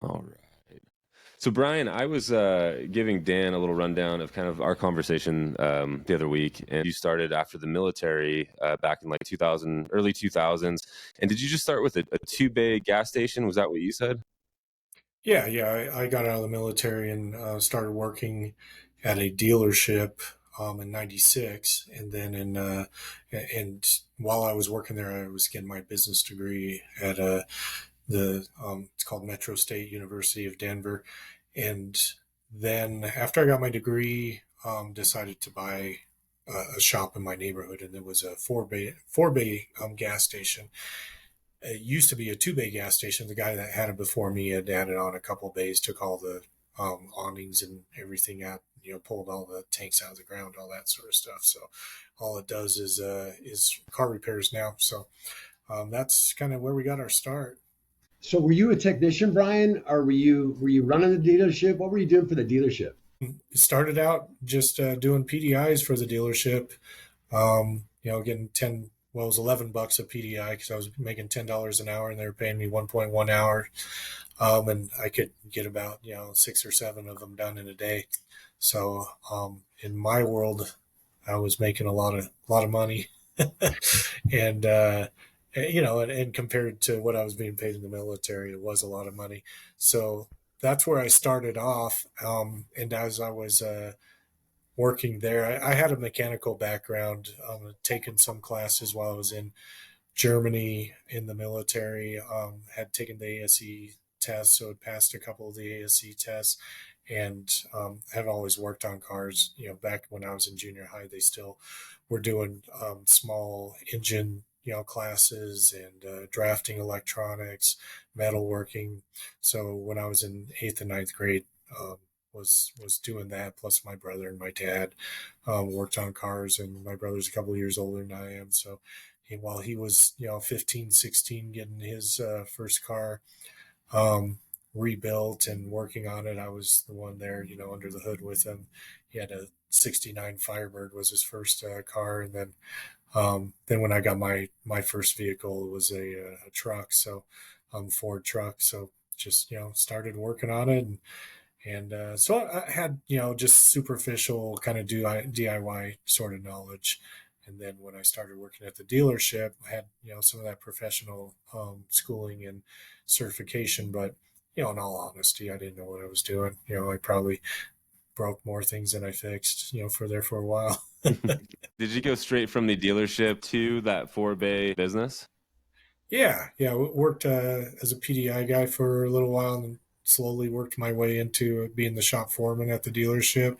All right. So, Brian, I was giving Dan a little rundown of kind of our conversation the other week, and you started after the military back in like 2000, early 2000s. And did you just start with a two-bay gas station? Was that what you said? Yeah. I got out of the military and started working at a dealership in '96, and then and while I was working there, I was getting my business degree at the it's called Metro State University of Denver, and then after I got my degree, decided to buy a shop in my neighborhood, and it was a four bay gas station. It used to be a two bay gas station. The guy that had it before me had added on a couple of bays, took all the awnings and everything out, pulled all the tanks out of the ground, all that sort of stuff. So all it does is car repairs now. So that's kind of where we got our start. So were you a technician, Brian, or were you running the dealership? What were you doing for the dealership? It started out just doing PDIs for the dealership. Getting 10. Well, it was $11 a PDI because I was making $10 an hour, and they were paying me 1.1 hour, and I could get about 6 or 7 of them done in a day. So in my world, I was making a lot of money, and and compared to what I was being paid in the military, it was a lot of money. So that's where I started off. And as I was working there, I had a mechanical background, taken some classes while I was in Germany in the military, had taken the ASE test, so had passed a couple of the ASE tests, and had always worked on cars. Back when I was in junior high, they still were doing small engine, classes and drafting electronics, metalworking. So when I was in eighth and ninth grade, was doing that. Plus, my brother and my dad worked on cars, and my brother's a couple of years older than I am. So while he was 15, 16, getting his first car rebuilt and working on it, I was the one there, under the hood with him. He had a '69 Firebird was his first car, and then when I got my first vehicle, it was a truck, so Ford truck. So just started working on it, and so I had, just superficial kind of DIY sort of knowledge. And then when I started working at the dealership, I had, some of that professional schooling and certification. But, in all honesty, I didn't know what I was doing. I probably broke more things than I fixed, for a while. Did you go straight from the dealership to that four-bay business? Yeah. Worked as a PDI guy for a little while, and then slowly worked my way into being the shop foreman at the dealership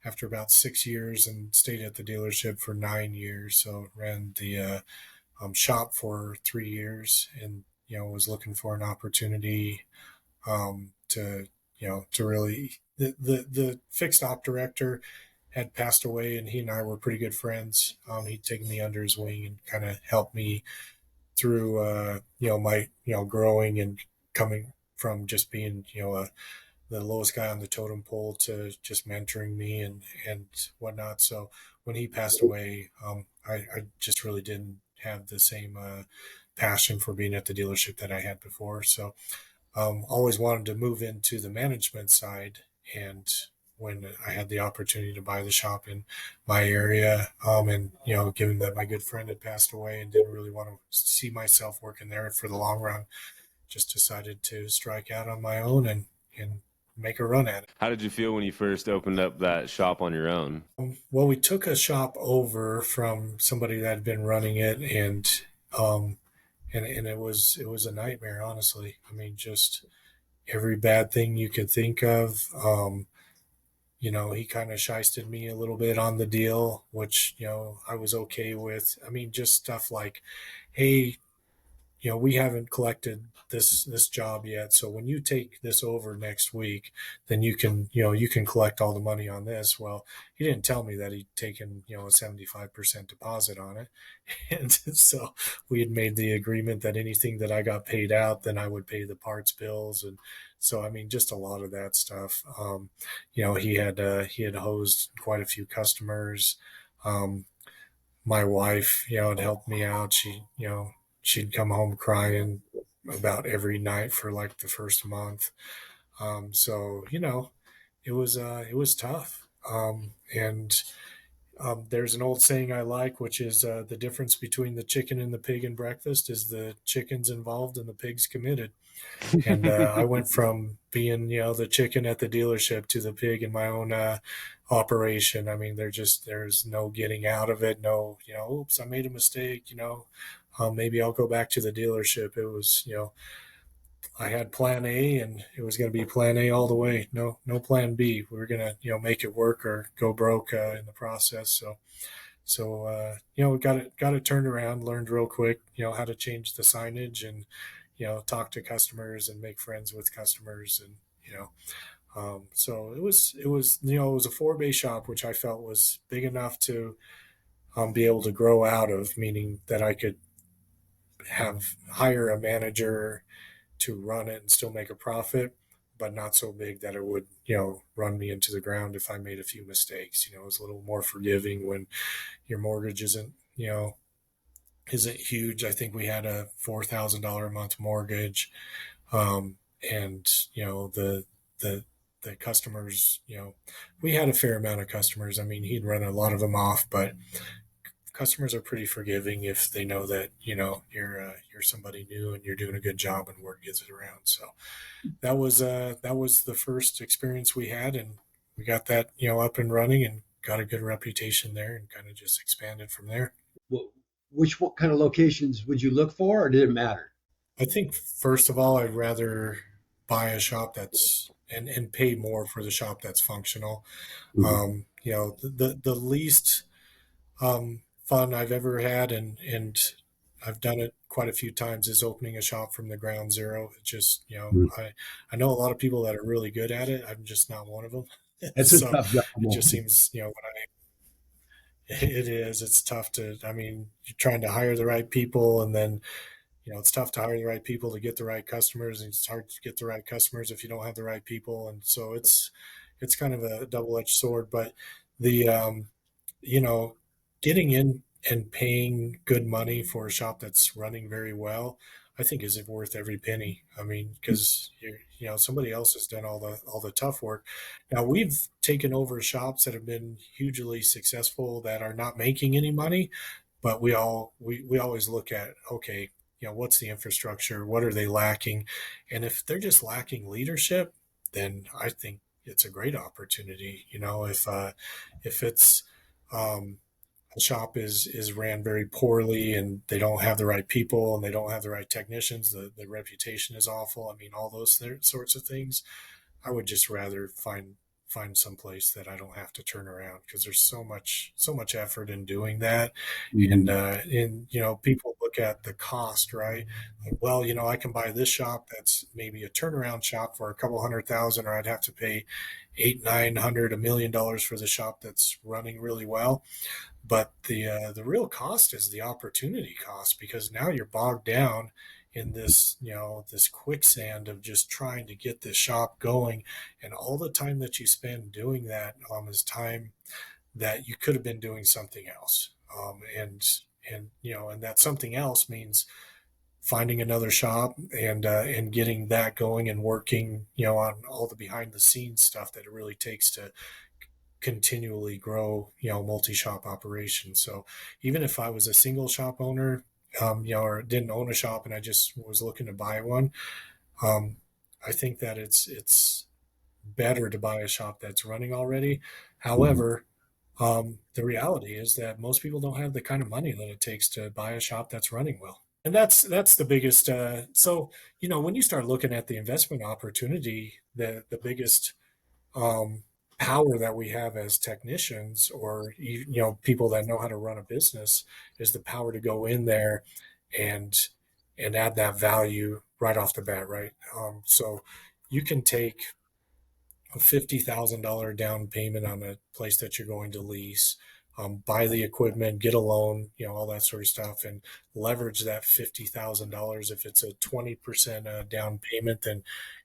after about 6 years, and stayed at the dealership for 9 years. So ran the shop for 3 years, and was looking for an opportunity to really the fixed op director had passed away, and he and I were pretty good friends. He'd taken me under his wing and kind of helped me through my growing and coming from just being the lowest guy on the totem pole to just mentoring me and whatnot. So when he passed away, I just really didn't have the same passion for being at the dealership that I had before. So always wanted to move into the management side. And when I had the opportunity to buy the shop in my area, and given that my good friend had passed away and didn't really want to see myself working there for the long run, just decided to strike out on my own and make a run at it. How did you feel when you first opened up that shop on your own? Well, we took a shop over from somebody that had been running it, um, and it was a nightmare, honestly. I mean, just every bad thing you could think of. He kind of shysted me a little bit on the deal, which I was okay with. I mean, just stuff like, hey, we haven't collected this job yet, so when you take this over next week, then you can collect all the money on this. Well, he didn't tell me that he'd taken a 75% deposit on it. And so we had made the agreement that anything that I got paid out, then I would pay the parts bills. And so I mean, just a lot of that stuff. He had hosed quite a few customers. My wife, had helped me out. She'd come home crying, about every night for like the first month. So it was tough. And there's an old saying I like, which is the difference between the chicken and the pig in breakfast is the chicken's involved and the pig's committed. And I went from being, the chicken at the dealership to the pig in my own operation. I mean, there's no getting out of it. No, oops, I made a mistake. Maybe I'll go back to the dealership. It was, I had plan A and it was going to be plan A all the way. No plan B. We were going to, make it work or go broke in the process. So we got it turned around, learned real quick, how to change the signage and, talk to customers and make friends with customers. And, so it was a 4 bay shop, which I felt was big enough to be able to grow out of, meaning that I could hire a manager to run it and still make a profit, but not so big that it would, run me into the ground if I made a few mistakes. It was a little more forgiving when your mortgage isn't huge. I think we had a $4,000 a month mortgage, and the customers, we had a fair amount of customers. I mean, he'd run a lot of them off, but customers are pretty forgiving if they know that you're somebody new and you're doing a good job and word gets it around. So that was the first experience we had, and we got that up and running and got a good reputation there, and kind of just expanded from there. What kind of locations would you look for, or did it matter? I think first of all, I'd rather buy a shop that's and pay more for the shop that's functional. Mhm. The least fun I've ever had, and I've done it quite a few times, is opening a shop from the ground zero. It just, Mhm. I know a lot of people that are really good at it. I'm just not one of them. That's a So tough job. it just seems, it is, it's tough to, I mean, you're trying to hire the right people, and then, it's tough to hire the right people to get the right customers, and it's hard to get the right customers if you don't have the right people. And so it's kind of a double-edged sword, but the, you know, getting in and paying good money for a shop that's running very well, I think is worth every penny. I mean, because somebody else has done all the tough work. Now we've taken over shops that have been hugely successful that are not making any money, but we always look at, okay, what's the infrastructure, what are they lacking, and if they're just lacking leadership, then I think it's a great opportunity. If it's um, a shop is ran very poorly and they don't have the right people and they don't have the right technicians, the reputation is awful. I mean, all those sorts of things. I would just rather find some place that I don't have to turn around, because there's so much effort in doing that. And Mhm. people look at the cost, right? Like, well, I can buy this shop that's maybe a turnaround shop for a couple 100,000, or I'd have to pay 800, 900, $1 million for the shop that's running really well. But the real cost is the opportunity cost, because now you're bogged down in this quicksand of just trying to get this shop going, and all the time that you spend doing that is time that you could have been doing something else. And that something else means finding another shop and getting that going and working on all the behind the scenes stuff that it really takes to continually grow, multi-shop operations. So even if I was a single shop owner, or didn't own a shop and I just was looking to buy one, um, I think that it's better to buy a shop that's running already. Mhm. However, the reality is that most people don't have the kind of money that it takes to buy a shop that's running well. And that's the biggest. So when you start looking at the investment opportunity, the biggest um, power that we have as technicians, or people that know how to run a business, is the power to go in there and add that value right off the bat, right? So you can take a $50,000 down payment on a place that you're going to lease, buy the equipment, get a loan, all that sort of stuff, and leverage that $50,000. If it's a 20% down payment, then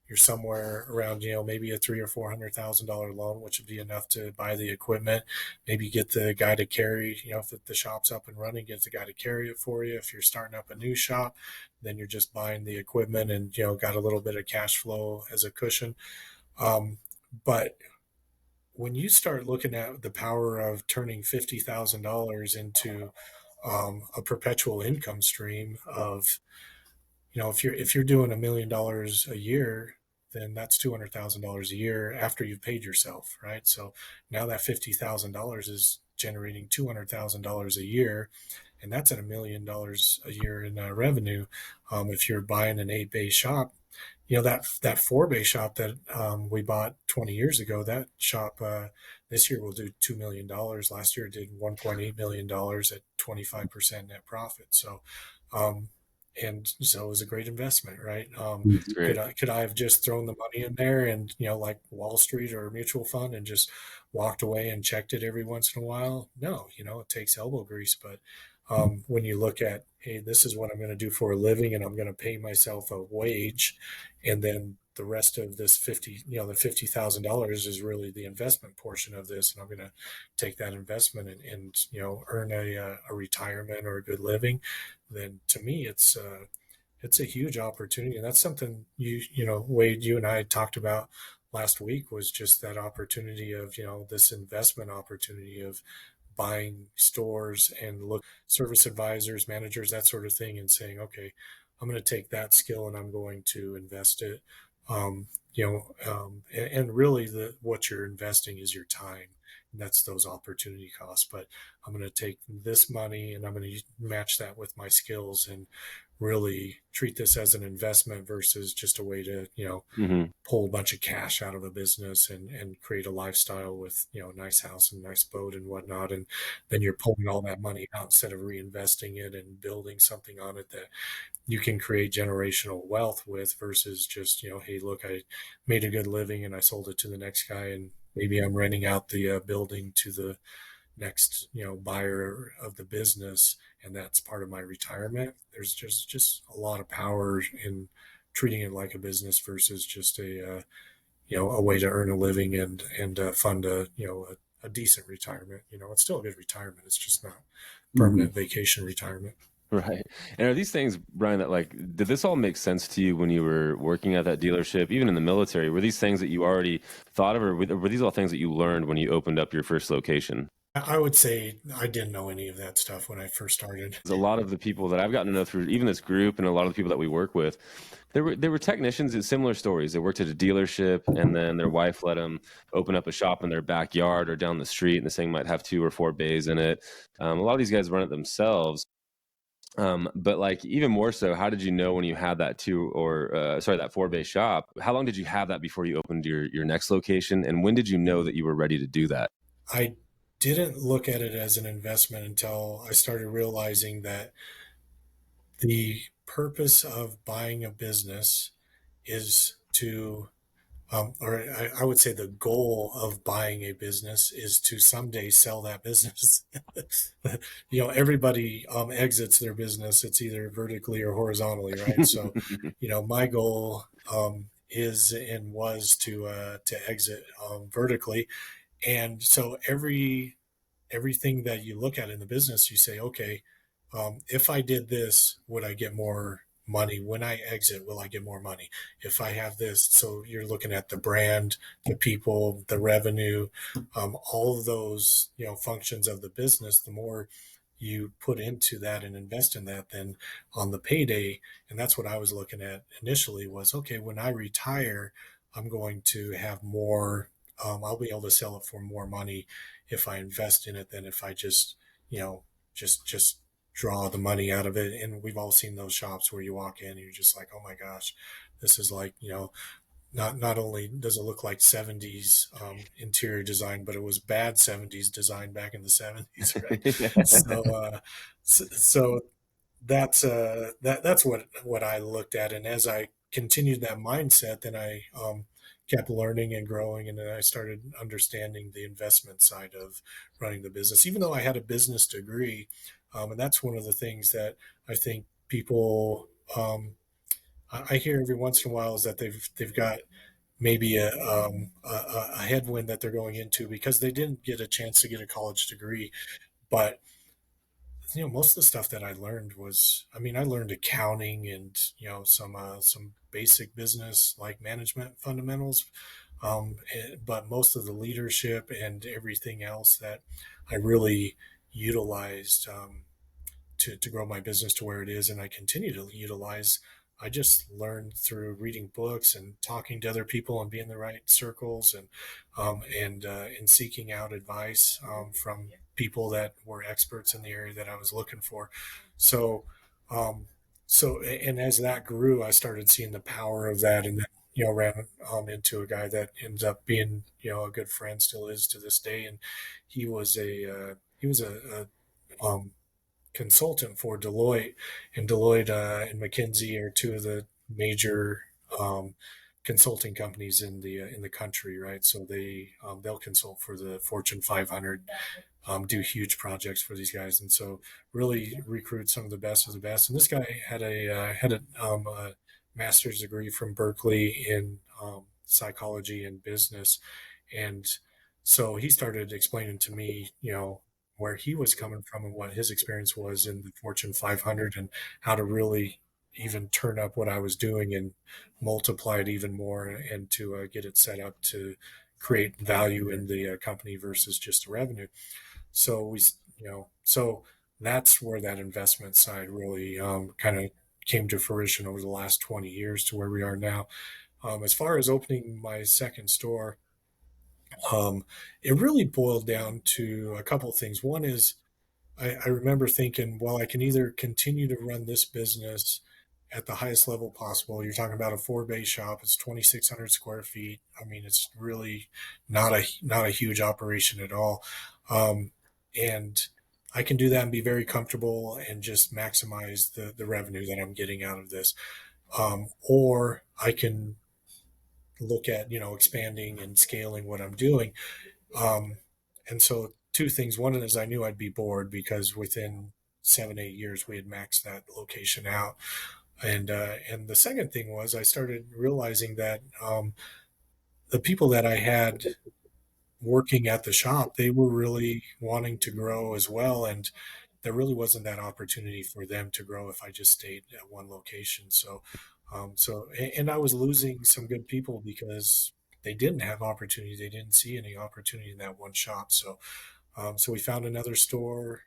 you're somewhere around, maybe a $300,000 or $400,000 loan, which would be enough to buy the equipment. Maybe get the guy to carry, if the shop's up and running, get the guy to carry it for you. If you're starting up a new shop, then you're just buying the equipment and, got a little bit of cash flow as a cushion. But when you start looking at the power of turning $50,000 into a perpetual income stream of, if you're doing $1 million a year, then that's $200,000 a year after you've paid yourself, right? So now that $50,000 is generating $200,000 a year, and that's at $1 million a year in revenue. If you're buying an 8 bay shop, that 4 bay shop that we bought 20 years ago, that shop this year will do $2 million. Last year it did $1.8 million at 25% net profit. So and so it was a great investment, right? That's great. Could I have just thrown the money in there and, like Wall Street or a mutual fund, and just walked away and checked it every once in a while? No, it takes elbow grease. But when you look at, hey, this is what I'm going to do for a living, and I'm going to pay myself a wage, and then the rest of this the $50,000 is really the investment portion of this, and I'm going to take that investment and earn a retirement or a good living. Then to me, it's a huge opportunity, and that's something Wade, you and I talked about last week, was just that opportunity of this investment opportunity of buying stores and look service advisors, managers, that sort of thing, and saying, okay, I'm going to take that skill and I'm going to invest it. And really what you're investing is your time. And that's those opportunity costs. But I'm going to take this money and I'm going to match that with my skills and really treat this as an investment versus just a way to, pull a bunch of cash out of a business and create a lifestyle with, a nice house and nice boat and whatnot. And then you're pulling all that money out instead of reinvesting it and building something on it that you can create generational wealth with, versus just, hey, look, I made a good living and I sold it to the next guy, and maybe I'm renting out the building to the next, buyer of the business, and that's part of my retirement. There's just a lot of power in treating it like a business versus just a way to earn a living and fund a decent retirement. It's still a good retirement. It's just not permanent vacation retirement. Right. And are these things, Brian, that did this all make sense to you when you were working at that dealership, even in the military? Were these things that you already thought of, or were these all things that you learned when you opened up your first location? I would say I didn't know any of that stuff when I first started. A lot of the people that I've gotten to know through even this group and a lot of the people that we work with, there were technicians in similar stories. They worked at a dealership, and then their wife let them open up a shop in their backyard or down the street, and this thing might have 2 or 4 bays in it. A lot of these guys run it themselves. But even more so, how did you know when you had that that 4 bay shop? How long did you have that before you opened your next location? And when did you know that you were ready to do that? I didn't look at it as an investment until I started realizing that the purpose of buying a business is to or I would say the goal of buying a business is to someday sell that business. Everybody exits their business. It's either vertically or horizontally, right? So, my goal is and was to exit vertically, and so everything that you look at in the business, you say, okay, if I did this, would I get more money? When I exit, will I get more money? If I have this, so you're looking at the brand, the people, the revenue, all of those, functions of the business. The more you put into that and invest in that, then on the payday, and that's what I was looking at initially, was okay, when I retire, I'm going to have more. I'll be able to sell it for more money if I invest in it than if I just, just draw the money out of it. And we've all seen those shops where you walk in and you're just like, oh my gosh, this is like, not only does it look like 70s interior design, but it was bad 70s design back in the 70s, right? So that's what I looked at. And as I continued that mindset, then I kept learning and growing, and then I started understanding the investment side of running the business, even though I had a business degree. And that's one of the things that I think people I hear every once in a while is that they've got maybe a headwind that they're going into because they didn't get a chance to get a college degree. But most of the stuff that I learned was, I mean, I learned accounting and some basic business like management fundamentals, but most of the leadership and everything else that I really utilized to grow my business to where it is, and I continue to utilize. I just learned through reading books and talking to other people and being in the right circles and seeking out advice from people that were experts in the area that I was looking for. So, um, and as that grew, I started seeing the power of that, and then ran into a guy that ends up being a good friend, still is to this day, and he was a consultant for Deloitte, and Deloitte and McKinsey are two of the major um, consulting companies in the country, right? So they'll consult for the Fortune 500, do huge projects for these guys, and so really recruit some of the best of the best. And this guy had a master's degree from Berkeley in psychology and business, and so he started explaining to me, where he was coming from and what his experience was in the Fortune 500 and how to really even turn up what I was doing and multiply it even more and to get it set up to create value in the company versus just revenue. So so that's where that investment side really kind of came to fruition over the last 20 years to where we are now. As far as opening my second store, um, it really boiled down to a couple of things. One is I remember thinking, well, I can either continue to run this business at the highest level possible. You're talking about a four bay shop. It's 2,600 square feet. I mean, it's really not a huge operation at all. Um, and I can do that and be very comfortable and just maximize the revenue that I'm getting out of this. Or I can look at, expanding and scaling what I'm doing. Um, and so two things. One is I knew I'd be bored because within 7, 8 years we had maxed that location out. And the second thing was I started realizing that the people that I had working at the shop, they were really wanting to grow as well. And there really wasn't that opportunity for them to grow if I just stayed at one location. And I was losing some good people because they didn't have opportunity. They didn't see any opportunity in that one shop. So we found another store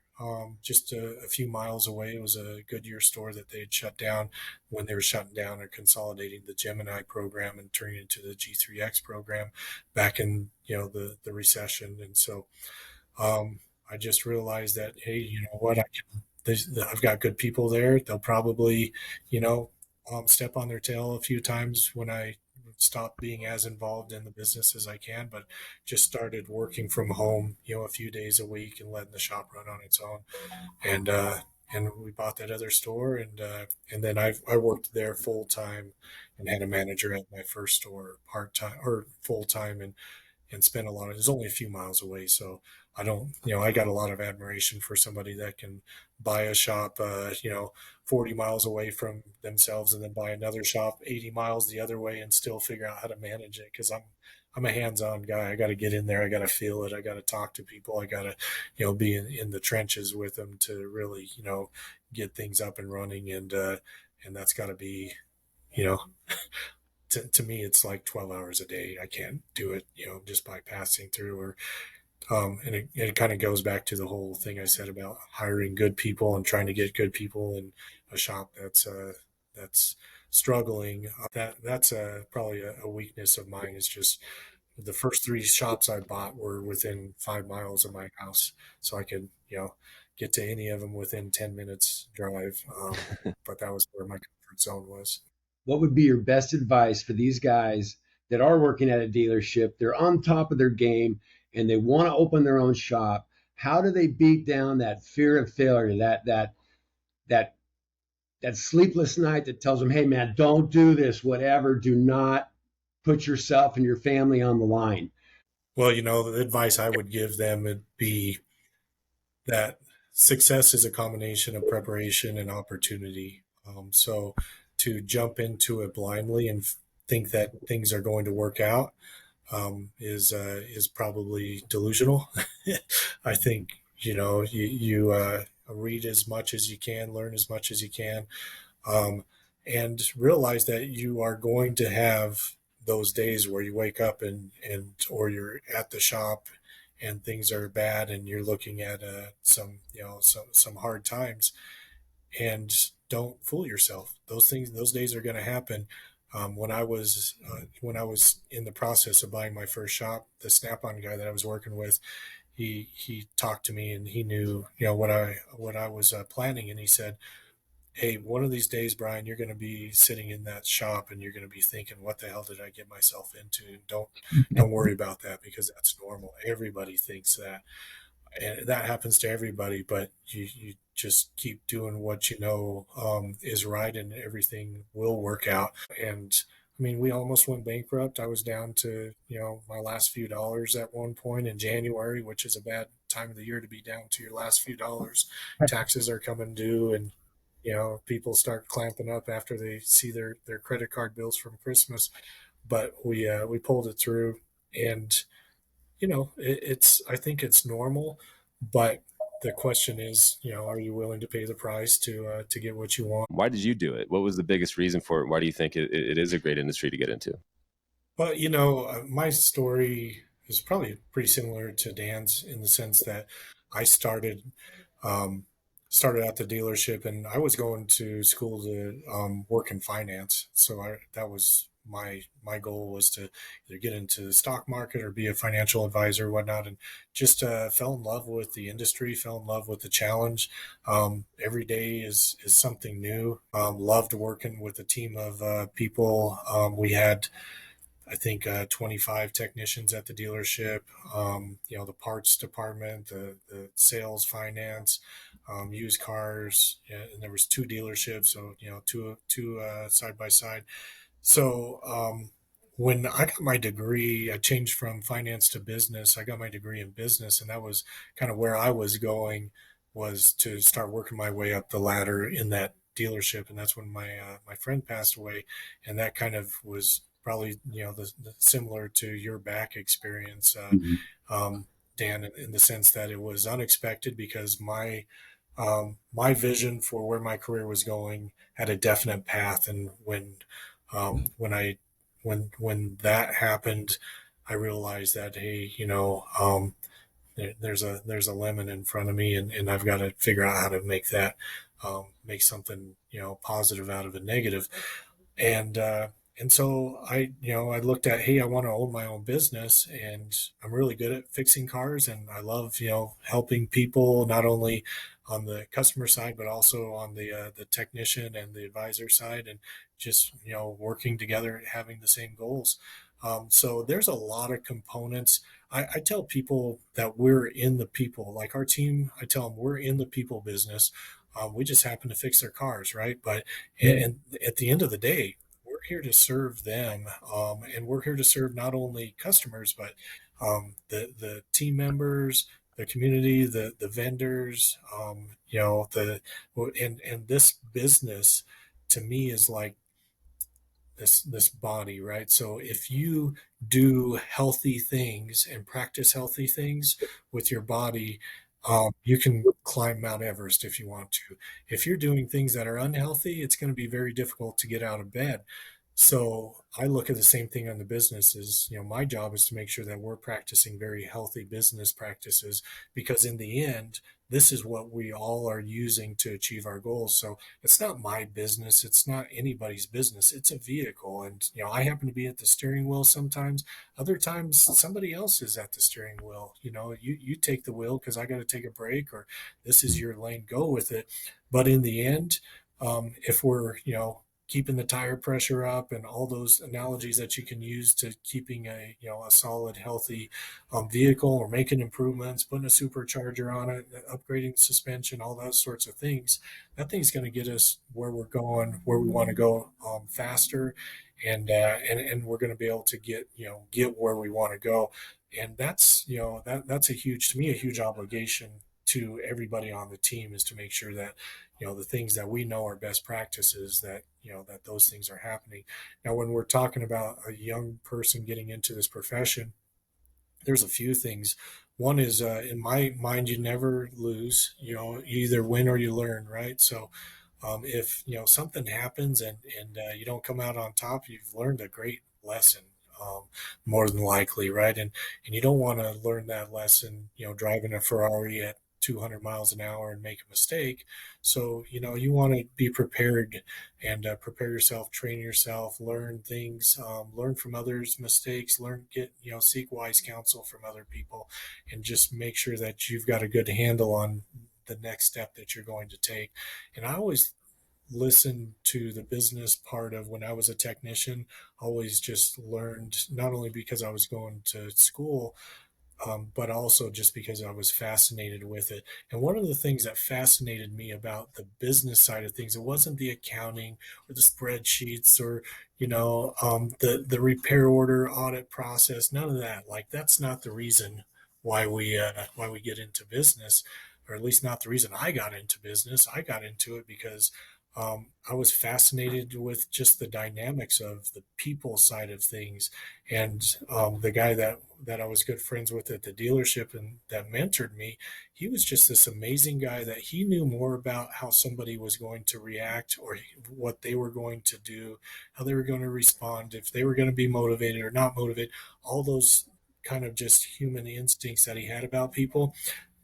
just a few miles away. It was a Goodyear store that they had shut down when they were shutting down or consolidating the Gemini program and turning it into the G3X program back in the recession. And so I just realized that, hey, you know what, I've got good people there. They'll probably you know step on their tail a few times when I stop being as involved in the business as I can, but just started working from home, a few days a week and letting the shop run on its own. And we bought that other store, and then I worked there full time and had a manager at my first store part time or full time, and spent a lot of, it's only a few miles away. So I don't, I got a lot of admiration for somebody that can buy a shop, 40 miles away from themselves and then buy another shop 80 miles the other way and still figure out how to manage it. Cause I'm a hands-on guy. I got to get in there. I got to feel it. I got to talk to people. I got to, be in the trenches with them to really, get things up and running. And that's got to be, you know, to me, it's like 12 hours a day. I can't do it, just by passing through and it kind of goes back to the whole thing I said about hiring good people and trying to get good people in a shop that's struggling. That's probably a weakness of mine is just the first three shops I bought were within 5 miles of my house. So I could, get to any of them within 10 minutes drive. But that was where my comfort zone was. What would be your best advice for these guys that are working at a dealership? They're on top of their game and they want to open their own shop. How do they beat down that fear of failure, that that sleepless night that tells them, "Hey man, don't do this, whatever. Do not put yourself and your family on the line." Well, the advice I would give them would be that success is a combination of preparation and opportunity. So to jump into it blindly and think that things are going to work out is probably delusional. I think you read as much as you can, learn as much as you can, um, and realize that you are going to have those days where you wake up and or you're at the shop and things are bad and you're looking at some hard times, and don't fool yourself. Those days are going to happen. When I was in the process of buying my first shop, the Snap-on guy that I was working with, he talked to me and he knew what I was planning, and he said, "Hey, one of these days, Brian, you're going to be sitting in that shop and you're going to be thinking, what the hell did I get myself into? Don't worry about that because that's normal. Everybody thinks that, and that happens to everybody, but you just keep doing what you know is right, and everything will work out." And I mean, we almost went bankrupt. I was down to my last few dollars at one point in January, which is a bad time of the year to be down to your last few dollars. Taxes are coming due, and people start clamping up after they see their credit card bills from Christmas. But we pulled it through, and it's I think it's normal, but the question is, are you willing to pay the price to get what you want? Why did you do it? What was the biggest reason for it? Why do you think it is a great industry to get into? But my story is probably pretty similar to Dan's in the sense that I um, started at the dealership, and I was going to school to work in finance. So that was my goal was to either get into the stock market or be a financial advisor or whatnot, and just fell in love with the industry, fell in love with the challenge. Every day is something new. Loved working with a team of people. We had I think 25 technicians at the dealership. The parts department, the sales, finance, used cars, and there was two dealerships, so two side by side. So when I got my degree, I changed from finance to business. I got my degree in business, and that was kind of where I was going, was to start working my way up the ladder in that dealership. And that's when my friend passed away, and that kind of was probably the similar to your back experience, Mm-hmm. Dan, in the sense that it was unexpected because my vision for where my career was going had a definite path, and when I when that happened, I realized that, hey, there's a lemon in front of me, and I've got to figure out how to make that make something positive out of a negative. And so I looked at, hey, I want to own my own business, and I'm really good at fixing cars, and I love helping people, not only on the customer side but also on the technician and the advisor side, and just working together, having the same goals. So there's a lot of components. I tell people that we're in the people, like our team. I tell them we're in the people business. We just happen to fix their cars, right? But and at the end of the day, we're here to serve them, and we're here to serve not only customers but the team members, the community, the vendors. And this business to me is like this body, right? So if you do healthy things and practice healthy things with your body, you can climb Mount Everest if you want to. If you're doing things that are unhealthy, it's going to be very difficult to get out of bed. So I look at the same thing on the business. Is my job is to make sure that we're practicing very healthy business practices, because in the end, this is what we all are using to achieve our goals. So it's not my business, it's not anybody's business, it's a vehicle. And I happen to be at the steering wheel sometimes. Other times somebody else is at the steering wheel. You take the wheel because I got to take a break, or this is your lane, go with it. But in the end, if we're keeping the tire pressure up and all those analogies that you can use to keeping a solid healthy vehicle, or making improvements, putting a supercharger on it, upgrading suspension, all those sorts of things, that thing's going to get us where we're going, where we want to go, faster, and we're going to be able to get where we want to go. And that's a huge, to me, a huge obligation to everybody on the team, is to make sure that the things that we know are best practices, that that those things are happening. Now when we're talking about a young person getting into this profession, there's a few things. One is, in my mind, you never lose. You either win or you learn, right? So if something happens and you don't come out on top, you've learned a great lesson, um, more than likely, right? And you don't want to learn that lesson, driving a Ferrari at 200 miles an hour and make a mistake. So you want to be prepared and prepare yourself, train yourself, learn things, learn from others' mistakes, learn, get seek wise counsel from other people, and just make sure that you've got a good handle on the next step that you're going to take. And I always listen to the business part of when I was a technician. Always just learned, not only because I was going to school, but also just because I was fascinated with it. And one of the things that fascinated me about the business side of things, it wasn't the accounting or the spreadsheets or the repair order audit process. None of that. Like, that's not the reason why we get into business, or at least not the reason I got into business. I got into it because I was fascinated with just the dynamics of the people side of things. And the guy that I was good friends with at the dealership and that mentored me, he was just this amazing guy that he knew more about how somebody was going to react, or what they were going to do, how they were going to respond, if they were going to be motivated or not motivated, all those kind of just human instincts that he had about people.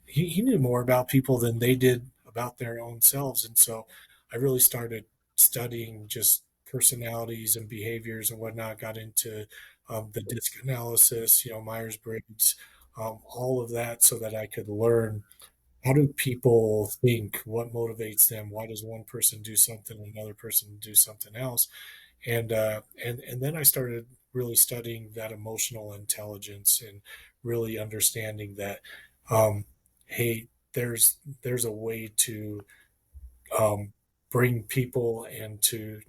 He knew more about people than they did about their own selves. And so I really started studying just personalities and behaviors and whatnot, got into the disc analysis, Myers-Briggs, all of that, so that I could learn, how do people think, what motivates them, why does one person do something and another person do something else. And then I started really studying that emotional intelligence, and really understanding that, hey, there's a way to um, bring people, and to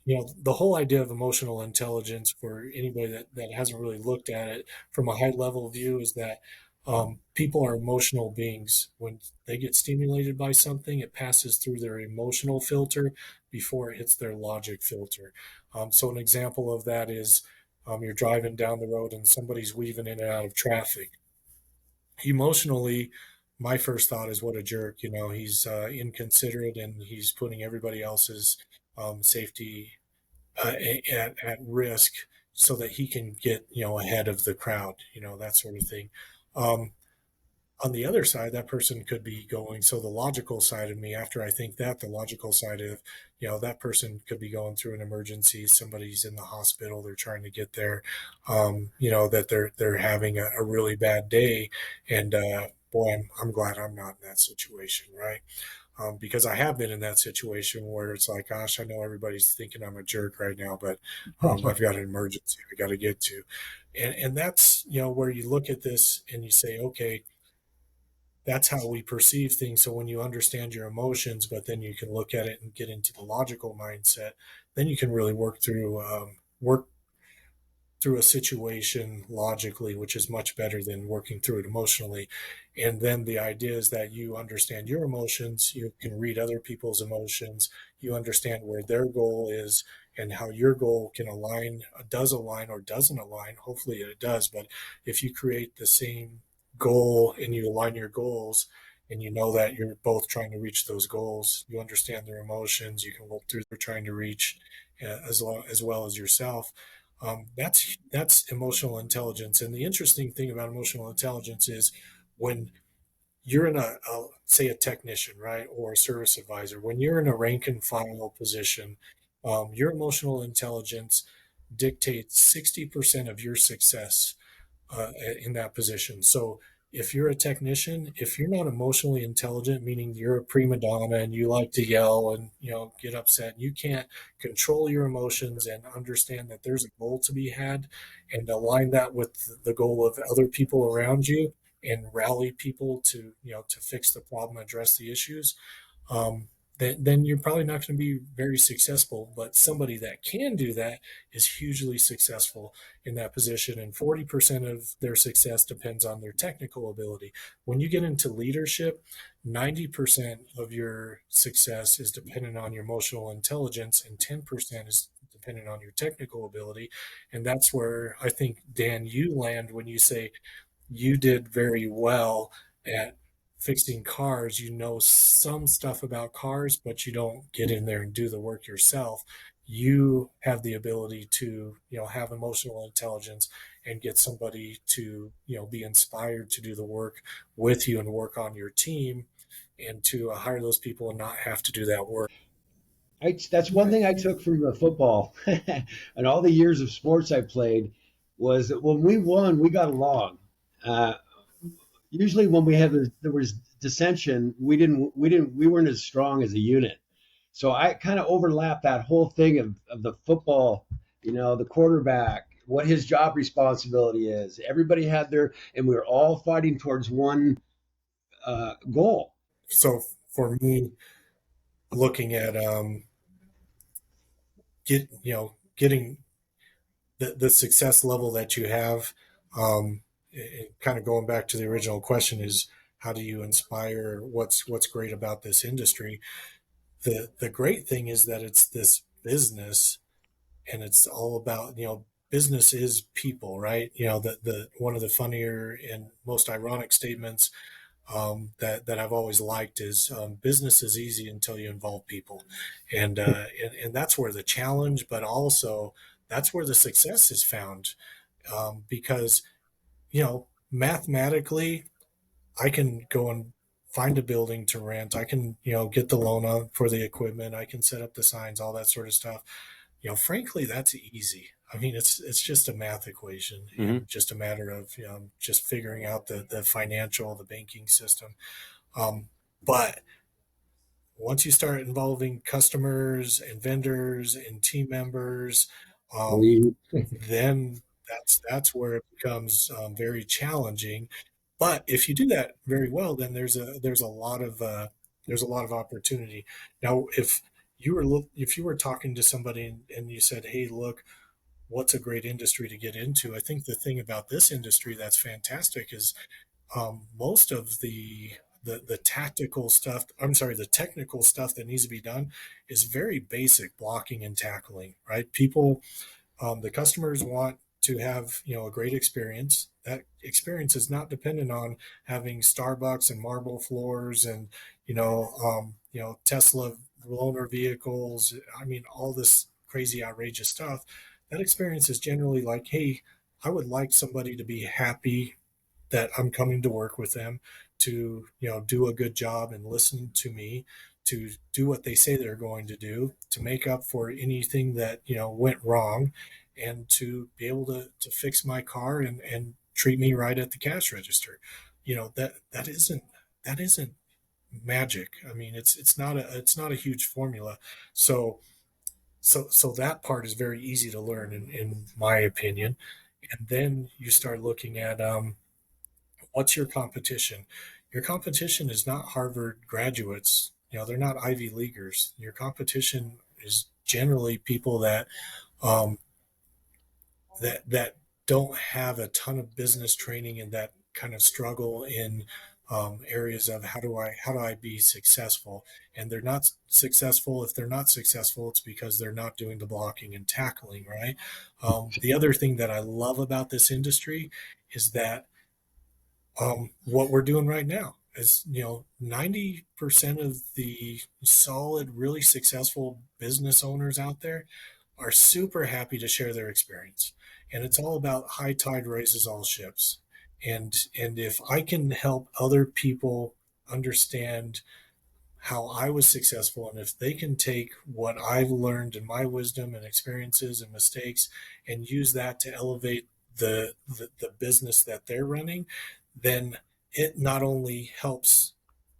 the whole idea of emotional intelligence, for anybody that hasn't really looked at it from a high level view, is that people are emotional beings. When they get stimulated by something, it passes through their emotional filter before it hits their logic filter. So an example of that is, you're driving down the road and somebody's weaving in and out of traffic. Emotionally, my first thought is, what a jerk. He's inconsiderate, and he's putting everybody else's safety at risk, so that he can get ahead of the crowd, that sort of thing. um, on the other side, that person could be going, so the logical side of me, after I think that, the logical side of, that person could be going through an emergency, somebody's in the hospital, they're trying to get there, that they're having a really bad day. And boy, I'm glad I'm not in that situation, right? Because I have been in that situation where it's like, gosh, I know everybody's thinking I'm a jerk right now, but I've got an emergency I got to get to. And that's, where you look at this and you say, okay, that's how we perceive things. So when you understand your emotions, but then you can look at it and get into the logical mindset, then you can really work through a situation logically, which is much better than working through it emotionally. And then the idea is that you understand your emotions, you can read other people's emotions, you understand where their goal is, and how your goal can align, does align or doesn't align. Hopefully it does. But if you create the same goal and you align your goals, and you know that you're both trying to reach those goals, you understand their emotions, you can work through they're trying to reach, as well as yourself. That's emotional intelligence. And the interesting thing about emotional intelligence is, when you're in say a technician, right, or a service advisor, when you're in a rank and file position, your emotional intelligence dictates 60% of your success in that position. So if you're a technician, if you're not emotionally intelligent, meaning you're a prima donna and you like to yell and get upset, you can't control your emotions and understand that there's a goal to be had, and align that with the goal of other people around you, and rally people to to fix the problem, address the issues. then you're probably not going to be very successful. But somebody that can do that is hugely successful in that position. And 40% of their success depends on their technical ability. When you get into leadership, 90% of your success is dependent on your emotional intelligence, and 10% is dependent on your technical ability. And that's where I think, Dan, you land when you say you did very well at fixing cars. You know some stuff about cars, but you don't get in there and do the work yourself. You have the ability to, have emotional intelligence and get somebody to, be inspired to do the work with you and work on your team, and to hire those people and not have to do that work. That's one thing I took from the football and all the years of sports I played was that when we won, we got along. Uh, Usually, when there was dissension, we weren't as strong as a unit. So I kind of overlapped that whole thing of the football, the quarterback, what his job responsibility is. Everybody had and we were all fighting towards one goal. So for me, looking at getting the success level that you have, kind of going back to the original question, is how do you inspire? What's great about this industry? The great thing is that it's this business, and it's all about, business is people, right? The one of the funnier and most ironic statements, that I've always liked is, business is easy until you involve people, and that's where the challenge, but also that's where the success is found, because mathematically, I can go and find a building to rent. I can, get the loan on for the equipment. I can set up the signs, all that sort of stuff. Frankly, that's easy. I mean, it's just a math equation, Mm-hmm. and just a matter of, just figuring out the financial, the banking system. But once you start involving customers and vendors and team members, um, We then that's where it becomes, very challenging. But if you do that very well, then there's a lot of opportunity. Now, if you were talking to somebody, and you said, "Hey, look, what's a great industry to get into?" I think the thing about this industry that's fantastic is, most of the tactical stuff, I'm sorry, the technical stuff that needs to be done is very basic blocking and tackling, right? The customers want to have, a great experience. That experience is not dependent on having Starbucks and marble floors and, Tesla loaner vehicles. I mean, all this crazy outrageous stuff. That experience is generally like, hey, I would like somebody to be happy that I'm coming to work with them, to, do a good job and listen to me, to do what they say they're going to do, to make up for anything that, went wrong, and to be able to fix my car and treat me right at the cash register. That isn't magic. I mean, it's not a huge formula. So that part is very easy to learn, in my opinion. And then you start looking at, what's your competition? Your competition is not Harvard graduates. They're not Ivy Leaguers. Your competition is generally people um, that don't have a ton of business training, and that kind of struggle in, areas of how do I be successful? And they're not successful. If they're not successful, it's because they're not doing the blocking and tackling, right? The other thing that I love about this industry is that, what we're doing right now is, 90% of the solid, really successful business owners out there are super happy to share their experience. And it's all about high tide raises all ships. And if I can help other people understand how I was successful, and if they can take what I've learned and my wisdom and experiences and mistakes and use that to elevate the business that they're running, then it not only helps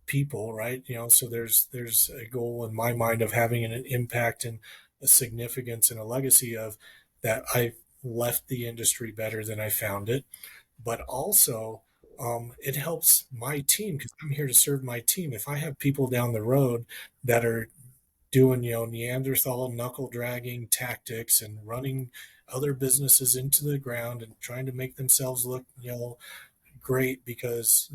people, right? So there's a goal in my mind of having an impact and a significance and a legacy of that. I left the industry better than I found it, but also, it helps my team because I'm here to serve my team. If I have people down the road that are doing, Neanderthal knuckle dragging tactics and running other businesses into the ground and trying to make themselves look, great because,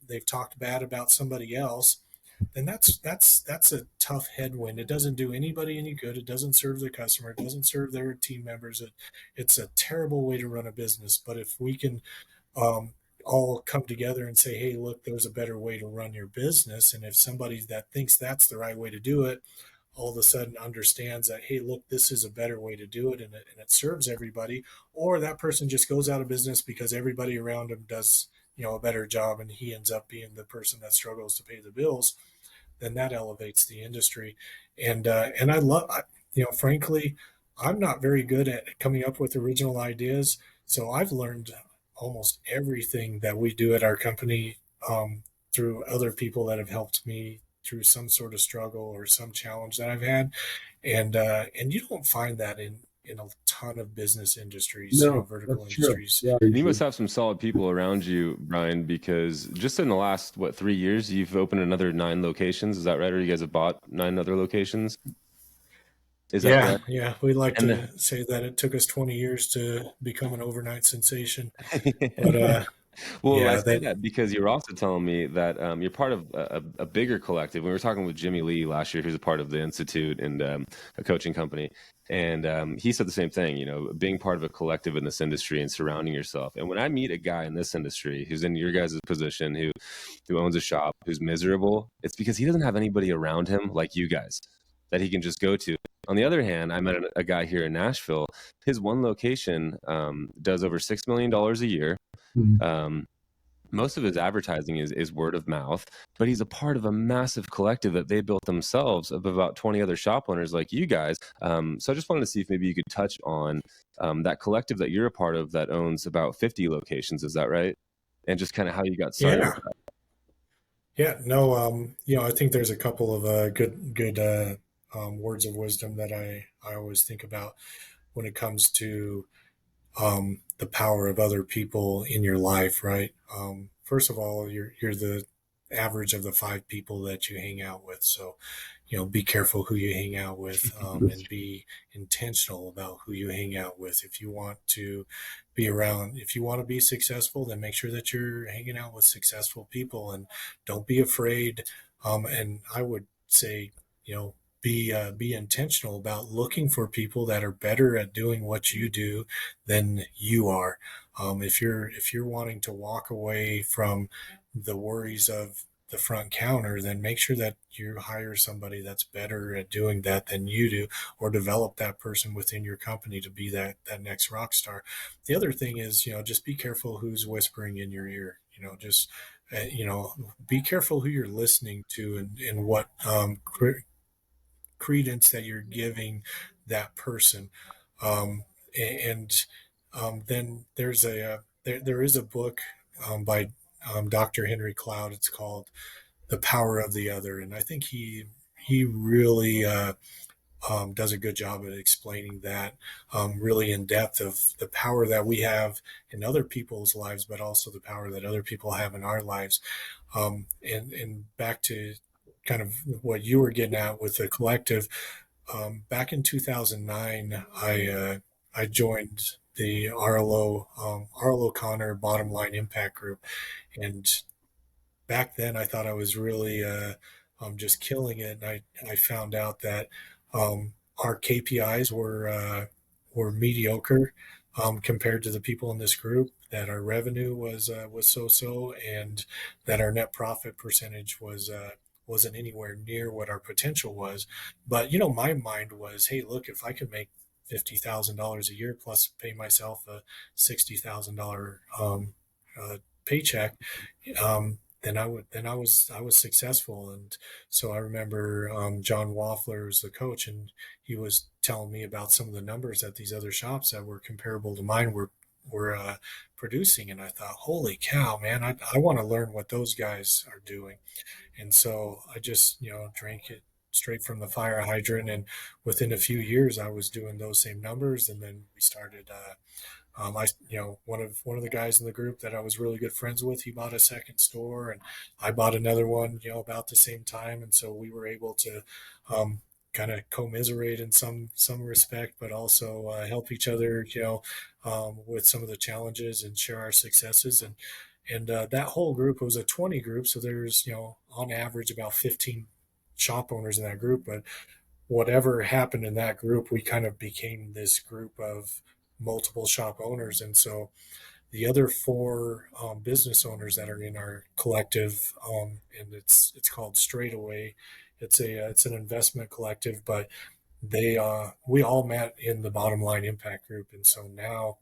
they've talked bad about somebody else, then that's a tough headwind. It doesn't do anybody any good. It doesn't serve the customer. It doesn't serve their team members. It's a terrible way to run a business. But if we can um, all come together and say, hey, look, there's a better way to run your business. And if somebody that thinks that's the right way to do it, all of a sudden understands that, hey, look, this is a better way to do it and it serves everybody, or that person just goes out of business because everybody around him does, a better job and he ends up being the person that struggles to pay the bills, then that elevates the industry. And I love, frankly, I'm not very good at coming up with original ideas. So I've learned almost everything that we do at our company through other people that have helped me through some sort of struggle or some challenge that I've had. And you don't find that in a ton of business industries, No, vertical that's true. industries. Yeah, And you must have some solid people around you, Brian, because just in the last, 3 years, you've opened another 9 locations. Is that right? Or you guys have bought 9 other locations? Is that Yeah, correct? yeah. We like And to say that it took us 20 years to become an overnight sensation. But the, well, I yeah, say that that because you're also telling me that you're part of a bigger collective. We were talking with Jimmy Lee last year, who's a part of the Institute and a coaching company. And he said the same thing, being part of a collective in this industry and surrounding yourself. And when I meet a guy in this industry who's in your guys' position, who owns a shop, who's miserable, it's because he doesn't have anybody around him like you guys that he can just go to. On the other hand, I met a guy here in Nashville. His one location does over $6 million a year. Mhm. Um, Most of his advertising is word of mouth, but he's a part of a massive collective that they built themselves of about 20 other shop owners like you guys. So I just wanted to see if maybe you could touch on that collective that you're a part of that owns about 50 locations. Is that right? And just kind of how you got started with yeah, yeah. No, I think there's a couple of good words of wisdom that I always think about when it comes to the power of other people in your life, right? First of all, you're the average of the 5 people that you hang out with. So, be careful who you hang out with, That's and be intentional about who you hang out with. If you want to be around, if you want to be successful, then make sure that you're hanging out with successful people and don't be afraid. And I would say, be intentional about looking for people that are better at doing what you do than you are. If you're wanting to walk away from the worries of the front counter, then make sure that you hire somebody that's better at doing that than you do, or develop that person within your company to be that next rock star. The other thing is, just be careful who's whispering in your ear. Just be careful who you're listening to and what credence that you're giving that person. Um, and then there is a book by Dr. Henry Cloud. It's called The Power of the Other, and I think he really does a good job at explaining that really in depth of the power that we have in other people's lives, but also the power that other people have in our lives. And back to kind of what you were getting at with the collective. Back in 2009, I joined the Arlo Connor Bottom Line Impact Group, and back then I thought I was really just killing it. And I found out that our KPIs were mediocre compared to the people in this group. That our revenue was so, and that our net profit percentage wasn't anywhere near what our potential was. But my mind was, hey, look, if I could make $50,000 a year plus pay myself a $60,000 paycheck, then I was successful. And so I remember John Waffler was the coach, and he was telling me about some of the numbers that these other shops that were comparable to mine were producing, and I thought, holy cow, man, I want to learn what those guys are doing. And so I just drank it straight from the fire hydrant. And within a few years, I was doing those same numbers. And then we started. One of the guys in the group that I was really good friends with, he bought a second store, and I bought another one, about the same time, and so we were able to kind of commiserate in some respect, but also help each other, with some of the challenges and share our successes. And that whole group was a 20 group, so there's on average about 15 shop owners in that group, but whatever happened in that group, we kind of became this group of multiple shop owners. And so the other four business owners that are in our collective, and it's called Straightaway. It's an investment collective, but we all met in the Bottom Line Impact Group, and so now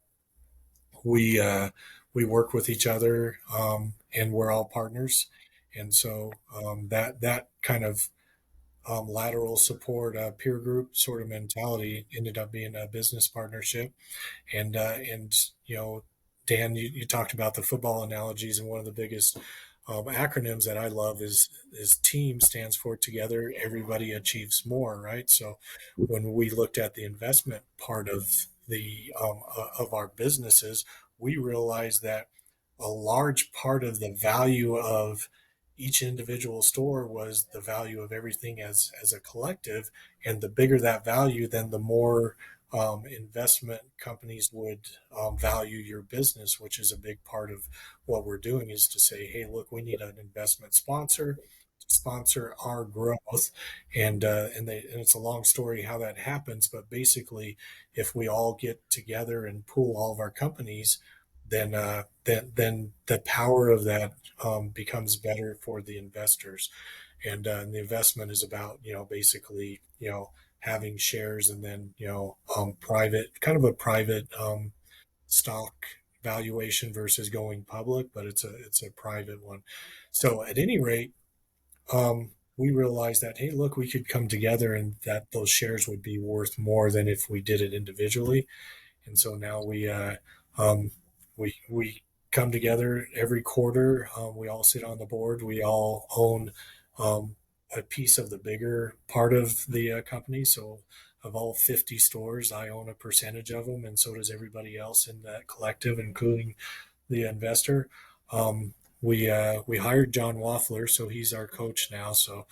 we uh, we work with each other, and we're all partners. And so that kind of lateral support, peer group sort of mentality ended up being a business partnership. And Dan, you talked about the football analogies, and one of the biggest acronyms that I love is team stands for together everybody achieves more, right? So when we looked at the investment part of the of our businesses, we realized that a large part of the value of each individual store was the value of everything as a collective. And the bigger that value, then the more investment companies would value your business, which is a big part of what we're doing, is to say, hey, look, we need an investment sponsor to sponsor our growth. And it's a long story how that happens, but basically, if we all get together and pool all of our companies, then the power of that becomes better for the investors. And the investment is about basically having shares, and then private, kind of a private stock valuation versus going public, but it's a private one. So at any rate, we realized that, hey, look, we could come together, and that those shares would be worth more than if we did it individually. And so now um, we come together every quarter. We all sit on the board. We all own um, a piece of the bigger part of the company. So of all 50 stores, I own a percentage of them, and so does everybody else in that collective, including the investor. We hired John Waffler, so he's our coach now. So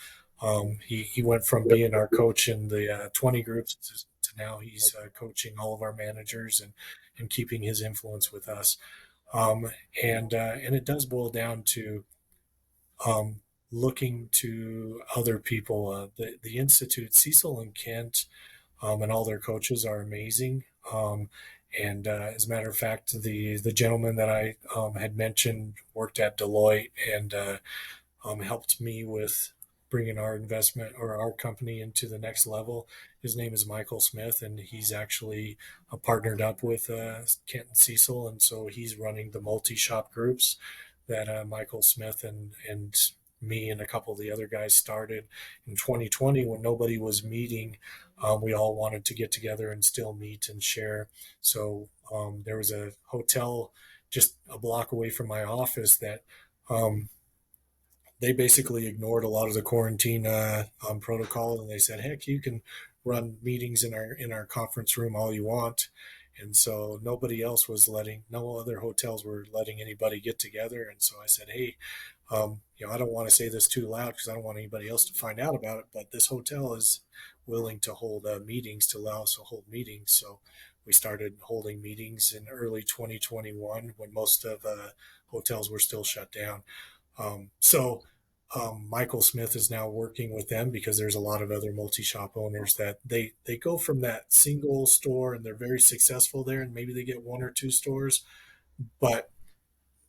he went from being our coach in the 20 groups to now he's coaching all of our managers, and keeping his influence with us. Um, and it does boil down to um, looking to other people. The Institute, Cecil and Kent, and all their coaches are amazing. And as a matter of fact, the gentleman that I had mentioned worked at Deloitte, and helped me with bringing our investment or our company into the next level. His name is Michael Smith, and he's actually partnered up with Kent and Cecil, and so he's running the multi-shop groups that Michael Smith and me and a couple of the other guys started in 2020 when nobody was meeting. We all wanted to get together and still meet and share. So there was a hotel just a block away from my office that um, they basically ignored a lot of the quarantine protocol, and they said, "Heck, you can run meetings in our conference room all you want." And so no other hotels were letting anybody get together. And so I said, "Hey, I don't want to say this too loud because I don't want anybody else to find out about it, but this hotel is willing to hold meetings, to allow us to hold meetings." So we started holding meetings in early 2021 when most of hotels were still shut down. Michael Smith is now working with them because there's a lot of other multi-shop owners that they go from that single store, and they're very successful there, and maybe they get one or two stores, but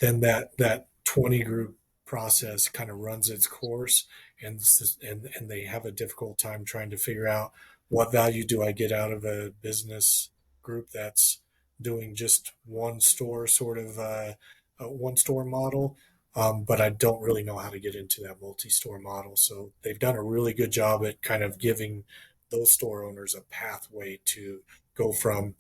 then that 20 group process kind of runs its course, and they have a difficult time trying to figure out what value do I get out of a business group that's doing just one store, sort of a one store model, but I don't really know how to get into that multi-store model. So they've done a really good job at kind of giving those store owners a pathway to go from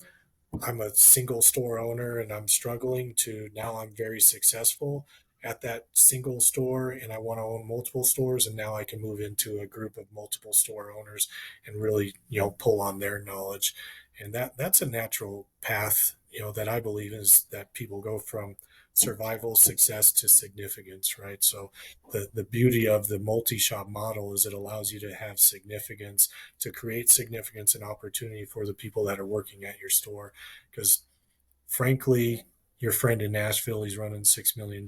I'm a single store owner and I'm struggling to now I'm very successful. at that single store and I want to own multiple stores, and now I can move into a group of multiple store owners and really, pull on their knowledge. And that's a natural path, that I believe is that people go from survival success to significance, right? So the beauty of the multi-shop model is it allows you to have significance, to create significance and opportunity for the people that are working at your store. Because frankly, your friend in Nashville, he's running $6 million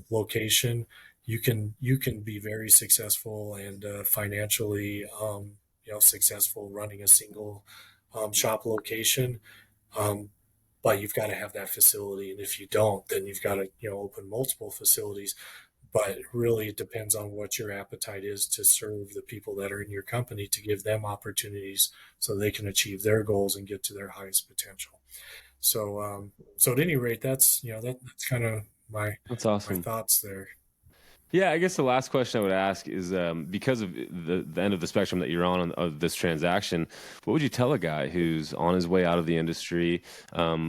location. You can be very successful and financially successful running a single shop location. Um, but you've got to have that facility, and if you don't, then you've got to open multiple facilities. But really, it depends on what your appetite is to serve the people that are in your company, to give them opportunities so they can achieve their goals and get to their highest potential. So at any rate, that's kind of That's my awesome. thoughts there. Yeah, I guess the last question I would ask is, because of the end of the spectrum that you're on of this transaction, what would you tell a guy who's on his way out of the industry?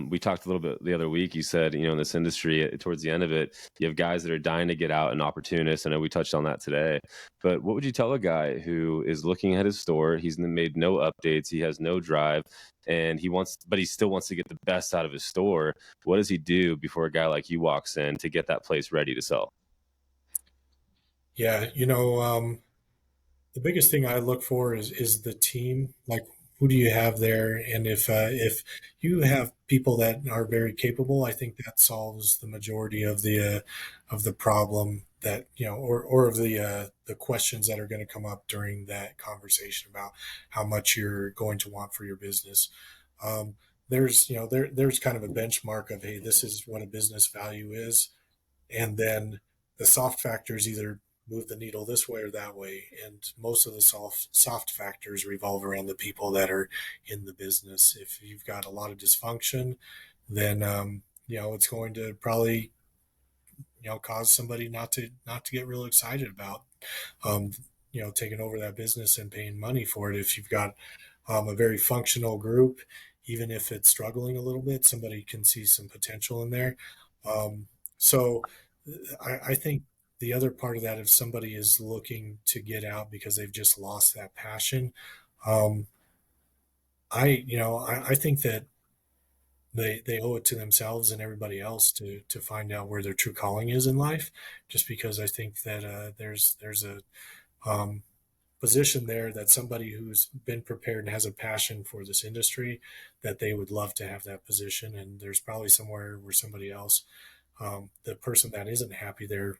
We talked a little bit the other week. You said, in this industry, towards the end of it, you have guys that are dying to get out and opportunists. I know we touched on that today. But what would you tell a guy who is looking at his store? He's made no updates. He has no drive. And but he still wants to get the best out of his store. What does he do before a guy like you walks in to get that place ready to sell? Yeah, the biggest thing I look for is the team. Like, who do you have there? And if you have people that are very capable, I think that solves the majority of the problem that or of the questions that are going to come up during that conversation about how much you're going to want for your business. Um, there's kind of a benchmark of, hey, this is what a business value is, and then the soft factors either move the needle this way or that way. And most of the soft factors revolve around the people that are in the business. If you've got a lot of dysfunction, then it's going to probably cause somebody not to get real excited about um, taking over that business and paying money for it. If you've got a very functional group, even if it's struggling a little bit, somebody can see some potential in there. So I think the other part of that, if somebody is looking to get out because they've just lost that passion, um, I think that they owe it to themselves and everybody else to find out where their true calling is in life. Just because I think that there's a um, position there that somebody who's been prepared and has a passion for this industry, that they would love to have that position. And there's probably somewhere where somebody else, the person that isn't happy there,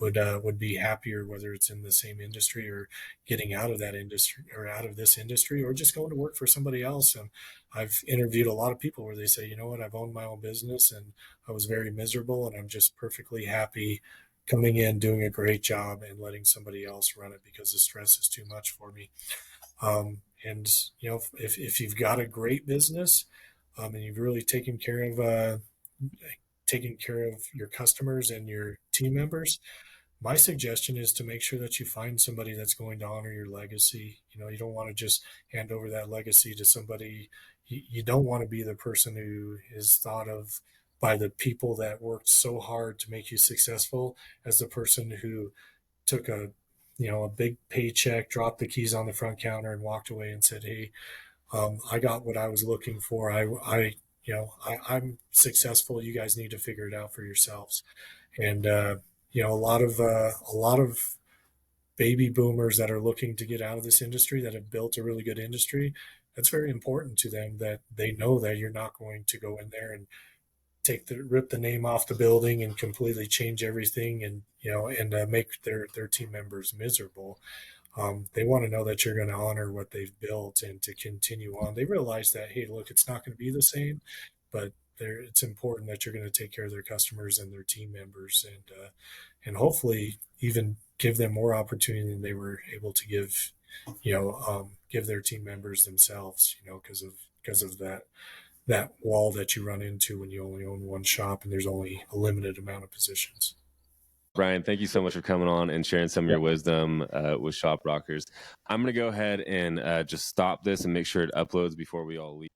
would be happier, whether it's in the same industry or getting out of that industry or out of this industry or just going to work for somebody else. And I've interviewed a lot of people where they say, you know what, I've owned my own business and I was very miserable, and I'm just perfectly happy coming in, doing a great job, and letting somebody else run it because the stress is too much for me. And if you've got a great business, and you've really taken care of your customers and your team members, my suggestion is to make sure that you find somebody that's going to honor your legacy. You don't want to just hand over that legacy to somebody. You don't want to be the person who is thought of by the people that worked so hard to make you successful as the person who took a big paycheck, dropped the keys on the front counter, and walked away and said, "Hey, I got what I was looking for. I'm successful. You guys need to figure it out for yourselves." And a lot of baby boomers that are looking to get out of this industry, that have built a really good industry, that's very important to them, that they know that you're not going to go in there and rip the name off the building and completely change everything, and make their team members miserable. They want to know that you're going to honor what they've built and to continue on. They realize that, hey, look, it's not going to be the same, but it's important that you're going to take care of their customers and their team members, and hopefully even give them more opportunity than they were able to give their team members themselves. Because of that wall that you run into when you only own one shop and there's only a limited amount of positions. Brian, thank you so much for coming on and sharing some of your wisdom with Shop Rockers. I'm going to go ahead and just stop this and make sure it uploads before we all leave.